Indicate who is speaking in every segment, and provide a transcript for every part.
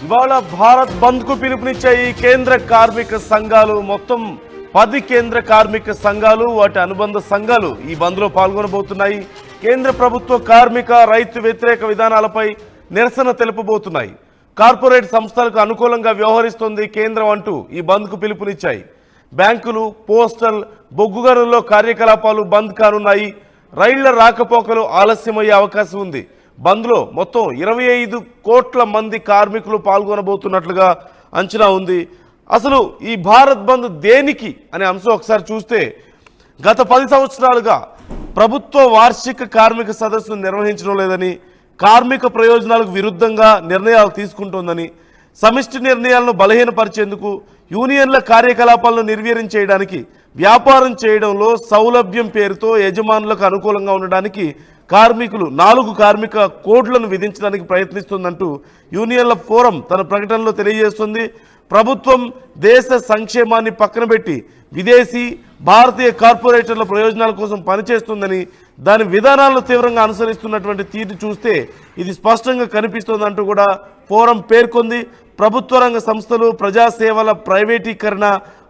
Speaker 1: ఇవాళ భారత్ బంద్ కు పిలుపునిచ్చాయి కేంద్ర కార్మిక సంఘాలు. మొత్తం 10 కేంద్ర కార్మిక సంఘాలు వాటి అనుబంధ సంఘాలు ఈ బంద్ లో పాల్గొనబోతున్నాయి. కేంద్ర ప్రభుత్వ కార్మిక రైతు వ్యతిరేక విధానాలపై నిరసన తెలుపబోతున్నాయి. కార్పొరేట్ సంస్థలకు అనుకూలంగా వ్యవహరిస్తోంది కేంద్రం అంటూ ఈ బంద్ కు పిలుపునిచ్చాయి. బ్యాంకులు, పోస్టల్, బొగ్గు గనుల్లో కార్యకలాపాలు బంద్ కానున్నాయి. రైళ్ల రాకపోకలు ఆలస్యమయ్యే అవకాశం ఉంది. బంద్లో మొత్తం 25 కోట్ల మంది కార్మికులు పాల్గొనబోతున్నట్లుగా అంచనా ఉంది. అసలు ఈ భారత్ బంద్ దేనికి అనే అంశం ఒకసారి చూస్తే, గత 10 సంవత్సరాలుగా ప్రభుత్వ వార్షిక కార్మిక సదస్సును నిర్వహించడం లేదని, కార్మిక ప్రయోజనాలకు విరుద్ధంగా నిర్ణయాలు తీసుకుంటోందని, సమిష్టి నిర్ణయాలను బలహీనపరిచేందుకు, యూనియన్ల కార్యకలాపాలను నిర్వీర్యం చేయడానికి, వ్యాపారం చేయడంలో సౌలభ్యం పేరుతో యజమానులకు అనుకూలంగా ఉండడానికి కార్మికులు 4 కార్మిక కోడ్లను విధించడానికి ప్రయత్నిస్తుందంటూ యూనియన్ల ఫోరం తన ప్రకటనలో తెలియజేస్తుంది. ప్రభుత్వం దేశ సంక్షేమాన్ని పక్కన పెట్టి విదేశీ, భారతీయ కార్పొరేటర్ల ప్రయోజనాల కోసం పనిచేస్తుందని, దాని విధానాలను తీవ్రంగా అనుసరిస్తున్నటువంటి తీరు చూస్తే ఇది స్పష్టంగా కనిపిస్తోందంటూ కూడా ఫోరం పేర్కొంది. ప్రభుత్వ రంగ సంస్థలు, ప్రజాసేవల ప్రైవేటీకరణ,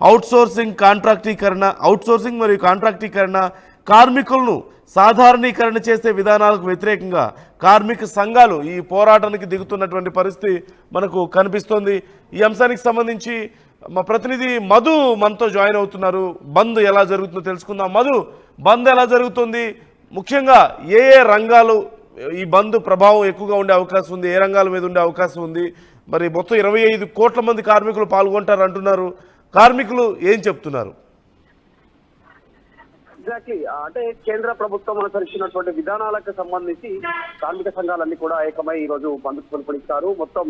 Speaker 1: అవుట్సోర్సింగ్ మరియు కాంట్రాక్టీకరణ, కార్మికులను సాధారణీకరణ చేసే విధానాలకు వ్యతిరేకంగా కార్మిక సంఘాలు ఈ పోరాటానికి దిగుతున్నటువంటి పరిస్థితి మనకు కనిపిస్తోంది. ఈ అంశానికి సంబంధించి మా ప్రతినిధి మధు మనతో జాయిన్ అవుతున్నారు. బంద్ ఎలా జరుగుతుందో తెలుసుకుందాం. మధు, బంద్ ఎలా జరుగుతుంది? ముఖ్యంగా ఏ రంగాలు ఈ బంద్ ప్రభావం ఎక్కువగా ఉండే అవకాశం ఉంది? ఏ రంగాల మీద ఉండే అవకాశం ఉంది? మరి మొత్తం 25 కోట్ల మంది కార్మికులు పాల్గొంటారు అంటున్నారు. కార్మికులు ఏం చెప్తున్నారు?
Speaker 2: ఎగ్జాక్ట్లీ, అంటే కేంద్ర ప్రభుత్వం అనుసరిస్తున్నటువంటి విధానాలకు సంబంధించి కార్మిక సంఘాలన్నీ కూడా ఏకమై ఈ రోజు బంద్కు పిలుపునిస్తారు. మొత్తం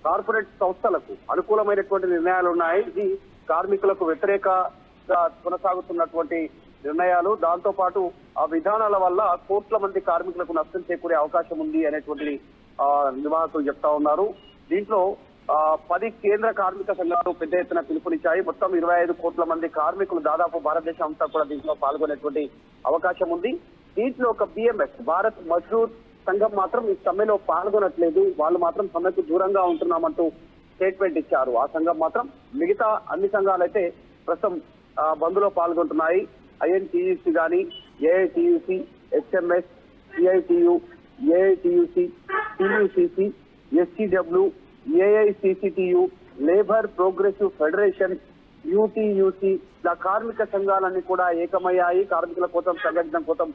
Speaker 2: కార్పొరేట్ సంస్థలకు అనుకూలమైనటువంటి నిర్ణయాలు ఉన్నాయి. ఇది కార్మికులకు వ్యతిరేకంగా కొనసాగుతున్నటువంటి నిర్ణయాలు. దాంతో పాటు ఆ విధానాల వల్ల కోట్ల మంది కార్మికులకు నష్టం చేకూరే అవకాశం ఉంది అనేటువంటి నిర్వాహకులు చెప్తా ఉన్నారు. దీంట్లో 10 కేంద్ర కార్మిక సంఘాలు పెద్ద ఎత్తున పిలుపునిచ్చాయి. మొత్తం 25 కోట్ల మంది కార్మికులు దాదాపు భారతదేశం అంతా కూడా దీంట్లో పాల్గొనేటువంటి అవకాశం ఉంది. దీంట్లో ఒక బిఎంఎస్, భారత్ మజ్దూర్ సంఘం మాత్రం ఈ సమ్మెలో పాల్గొనట్లేదు. వాళ్ళు మాత్రం సమ్మెకు దూరంగా ఉంటున్నామంటూ స్టేట్మెంట్ ఇచ్చారు. ఆ సంఘం మాత్రం మిగతా అన్ని సంఘాలైతే ప్రస్తుతం బంద్లో పాల్గొంటున్నాయి. ఐఎన్టీయూసీ కానీ, AITUC, HMS, CITU, AITUC, టియుసిసి, SCW, AICCTU, labour progressive federation, యూటీయూసీ, ఇలా కార్మిక సంఘాలన్నీ కూడా ఏకమయ్యాయి. కార్మికుల కోసం సంఘటన కోసం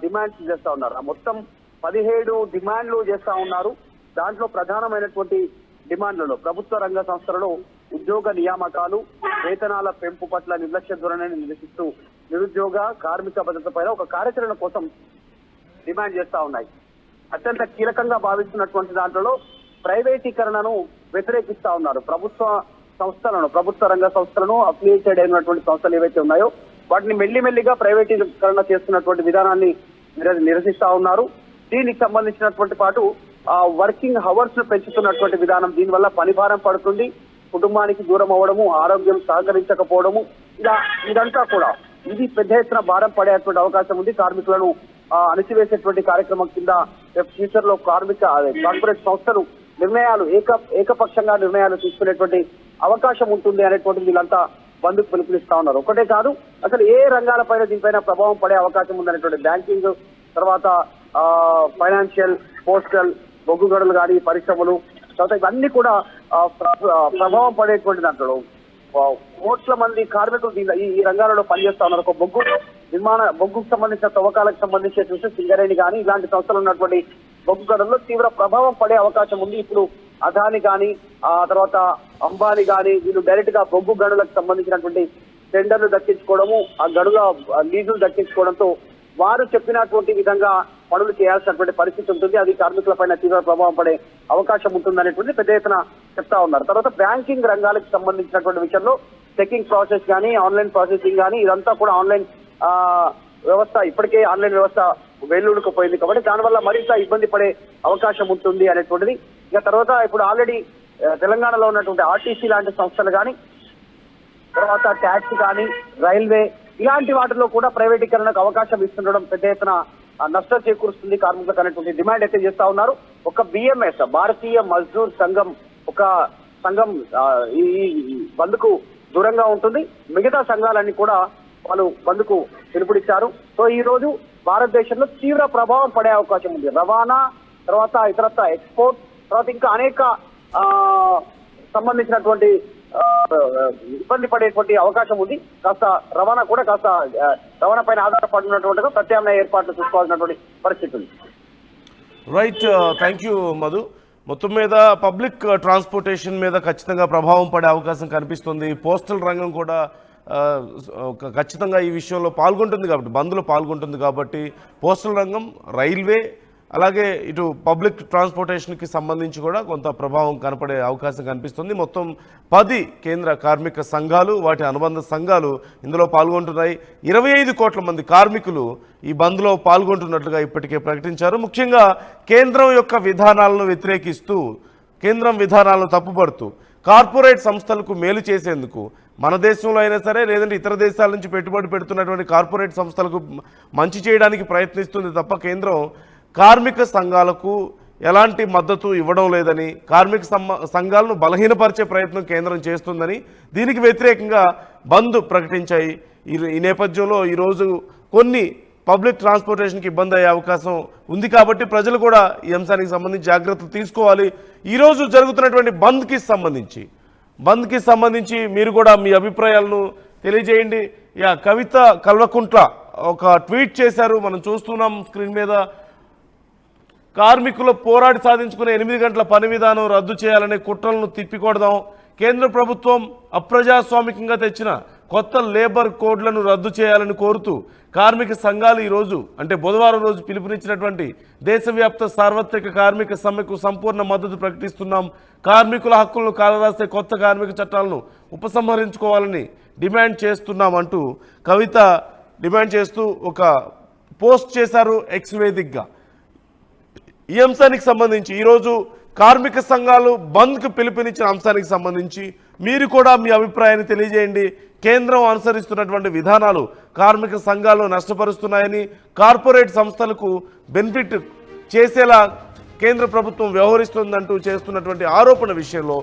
Speaker 2: డిమాండ్స్ చేస్తా ఉన్నారు. మొత్తం 17 డిమాండ్లు చేస్తా ఉన్నారు. దాంట్లో ప్రధానమైనటువంటి డిమాండ్లలో ప్రభుత్వ రంగ సంస్థలలో ఉద్యోగ నియామకాలు, వేతనాల పెంపు పట్ల నిర్లక్ష్య ధోరణిని నిరసిస్తూ నిరుద్యోగ, కార్మిక భద్రత పైన ఒక కార్యాచరణ కోసం డిమాండ్ చేస్తా ఉన్నాయి. అత్యంత కీలకంగా భావిస్తున్నటువంటి దాంట్లో ప్రైవేటీకరణను వ్యతిరేకిస్తా ఉన్నారు. ప్రభుత్వ రంగ సంస్థలను అఫిలియేటెడ్ అయినటువంటి సంస్థలు ఏవైతే ఉన్నాయో వాటిని మెల్లిమెల్లిగా ప్రైవేటీకరణ చేస్తున్నటువంటి విధానాన్ని నిరసిస్తా ఉన్నారు. దీనికి సంబంధించినటువంటి పాటు వర్కింగ్ హవర్స్ ను పెంచుతున్నటువంటి విధానం, దీనివల్ల పనిభారం పడుతుంది, కుటుంబానికి దూరం అవ్వడము, ఆరోగ్యం సహకరించకపోవడము, ఇదంతా కూడా ఇది పెద్ద ఎత్తున భారం పడేటువంటి అవకాశం ఉంది. కార్మికులను అణిచివేసేటువంటి కార్యక్రమం కింద ఫ్యూచర్ లో కార్పొరేట్ సంస్థలు నిర్ణయాలు ఏకపక్షంగా నిర్ణయాలు తీసుకునేటువంటి అవకాశం ఉంటుంది అనేటువంటి వీళ్ళంతా బంద్కు పిలుపునిస్తా ఉన్నారు. ఒకటే కాదు, అసలు ఏ రంగాలపైన దీనిపైన ప్రభావం పడే అవకాశం ఉందనేటువంటి బ్యాంకింగ్, తర్వాత ఫైనాన్షియల్, పోస్టల్, బొగ్గు గనులు కానీ, పరిశ్రమలు, తర్వాత ఇవన్నీ కూడా ప్రభావం పడేటువంటి దాంట్లో కోట్ల మంది కార్మికులు ఈ రంగాలలో పనిచేస్తా ఉన్నారు. ఒక బొగ్గుకు సంబంధించిన తవ్వకాలకు సంబంధించి చూస్తే సింగరేణి కానీ ఇలాంటి సంస్థలు ఉన్నటువంటి బొగ్గు గనుల్లో తీవ్ర ప్రభావం పడే అవకాశం ఉంది. ఇప్పుడు అదాని కానీ, తర్వాత అంబానీ కానీ వీళ్ళు డైరెక్ట్ గా బొగ్గు గనులకు సంబంధించినటువంటి టెండర్లు దక్కించుకోవడము, ఆ గనుల లీజులు దక్కించుకోవడంతో వారు చెప్పినటువంటి విధంగా పనులు చేయాల్సినటువంటి పరిస్థితి ఉంటుంది. అది కార్మికుల పైన తీవ్ర ప్రభావం పడే అవకాశం ఉంటుంది అనేటువంటి పెద్ద ఎత్తున చెప్తా ఉన్నారు. తర్వాత బ్యాంకింగ్ రంగాలకు సంబంధించినటువంటి విషయంలో చెకింగ్ ప్రాసెస్ కానీ, ఆన్లైన్ ప్రాసెసింగ్ కానీ, ఇదంతా కూడా ఆన్లైన్ వ్యవస్థ, ఇప్పటికే ఆన్లైన్ వ్యవస్థ వెల్లుడుకుపోయింది కాబట్టి దానివల్ల మరింత ఇబ్బంది పడే అవకాశం ఉంటుంది అనేటువంటిది. ఇక తర్వాత ఇప్పుడు ఆల్రెడీ తెలంగాణలో ఉన్నటువంటి ఆర్టీసీ లాంటి సంస్థలు కానీ, తర్వాత ట్యాక్స్ కానీ, రైల్వే ఇలాంటి వాటిలో కూడా ప్రైవేటీకరణకు అవకాశం ఇస్తుండడం పెద్ద ఎత్తున నష్టం చేకూరుస్తుంది కార్మికులకు అనేటువంటి డిమాండ్ అయితే చేస్తా ఉన్నారు. ఒక బిఎంఎస్, భారతీయ మజ్దూర్ సంఘం ఒక సంఘం ఈ బంద్కు దూరంగా ఉంటుంది. మిగతా సంఘాలన్నీ కూడా వాళ్ళు బంద్కు పిలుపునిచ్చారు. సో ఈ రోజు భారతదేశంలో తీవ్ర ప్రభావం పడే అవకాశం ఉంది. రవాణా, తర్వాత ఇతరత్ర ఎక్స్పోర్ట్, తర్వాత ఇంకా అనేక సంబంధించినటువంటి ఇబ్బంది పడేటువంటి అవకాశం ఉంది. కాస్త రవాణా కూడా రవాణా పైన ఆధారపడినటువంటి ప్రత్యామ్నాయ ఏర్పాట్లు చూసుకోవాల్సినటువంటి పరిస్థితి ఉంది.
Speaker 1: Right, thank you Madhu. మొత్తం మీద పబ్లిక్ ట్రాన్స్పోర్టేషన్ మీద ఖచ్చితంగా ప్రభావం పడే అవకాశం కనిపిస్తుంది. పోస్టల్ రంగం కూడా ఖచ్చితంగా ఈ విషయంలో పాల్గొంటుంది కాబట్టి, బంద్లో పాల్గొంటుంది కాబట్టి పోస్టల్ రంగం, రైల్వే, అలాగే ఇటు పబ్లిక్ ట్రాన్స్పోర్టేషన్కి సంబంధించి కూడా కొంత ప్రభావం కనపడే అవకాశం కనిపిస్తుంది. మొత్తం 10 కేంద్ర కార్మిక సంఘాలు, వాటి అనుబంధ సంఘాలు ఇందులో పాల్గొంటున్నాయి. 25 కోట్ల మంది కార్మికులు ఈ బంద్లో పాల్గొంటున్నట్లుగా ఇప్పటికే ప్రకటించారు. ముఖ్యంగా కేంద్రం యొక్క విధానాలను వ్యతిరేకిస్తూ, కేంద్రం విధానాలను తప్పుపడుతూ కార్పొరేట్ సంస్థలకు మేలు చేసేందుకు, మన దేశంలో అయినా సరే లేదంటే ఇతర దేశాల నుంచి పెట్టుబడి పెడుతున్నటువంటి కార్పొరేట్ సంస్థలకు మంచి చేయడానికి ప్రయత్నిస్తుంది తప్ప కేంద్రం కార్మిక సంఘాలకు ఎలాంటి మద్దతు ఇవ్వడం లేదని, కార్మిక సంఘాలను బలహీనపరిచే ప్రయత్నం కేంద్రం చేస్తుందని, దీనికి వ్యతిరేకంగా బంద్ ప్రకటించాయి. ఈ నేపథ్యంలో ఈరోజు కొన్ని పబ్లిక్ ట్రాన్స్పోర్టేషన్కి ఇబ్బంది అయ్యే అవకాశం ఉంది కాబట్టి ప్రజలు కూడా ఈ అంశానికి సంబంధించి జాగ్రత్తలు తీసుకోవాలి. ఈరోజు జరుగుతున్నటువంటి బంద్కి సంబంధించి మీరు కూడా మీ అభిప్రాయాలను తెలియజేయండి. కవిత కల్వకుంట్ల ఒక ట్వీట్ చేశారు, మనం చూస్తున్నాం స్క్రీన్ మీద. కార్మికులు పోరాడి సాధించుకునే 8 గంటల పని విధానం రద్దు చేయాలనే కుట్రలను తిప్పికొడదాం. కేంద్ర ప్రభుత్వం అప్రజాస్వామికంగా తెచ్చిన కొత్త లేబర్ కోడ్లను రద్దు చేయాలని కోరుతూ కార్మిక సంఘాలు ఈరోజు అంటే బుధవారం రోజు పిలుపునిచ్చినటువంటి దేశవ్యాప్త సార్వత్రిక కార్మిక సమ్మెకు సంపూర్ణ మద్దతు ప్రకటిస్తున్నాం. కార్మికుల హక్కులను కాలరాసే కొత్త కార్మిక చట్టాలను ఉపసంహరించుకోవాలని డిమాండ్ చేస్తున్నామంటూ కవిత డిమాండ్ చేస్తూ ఒక పోస్ట్ చేశారు ఎక్స్ వేదికగా. ఈ అంశానికి సంబంధించి ఈరోజు కార్మిక సంఘాలు బంద్కు పిలుపునిచ్చిన అంశానికి సంబంధించి మీరు కూడా మీ అభిప్రాయాన్ని తెలియజేయండి. కేంద్రం అనుసరిస్తున్నటువంటి విధానాలు కార్మిక సంఘాలను నష్టపరుస్తున్నాయని, కార్పొరేట్ సంస్థలకు బెనిఫిట్ చేసేలా కేంద్ర ప్రభుత్వం వ్యవహరిస్తుందంటూ చేస్తున్నటువంటి ఆరోపణ విషయంలో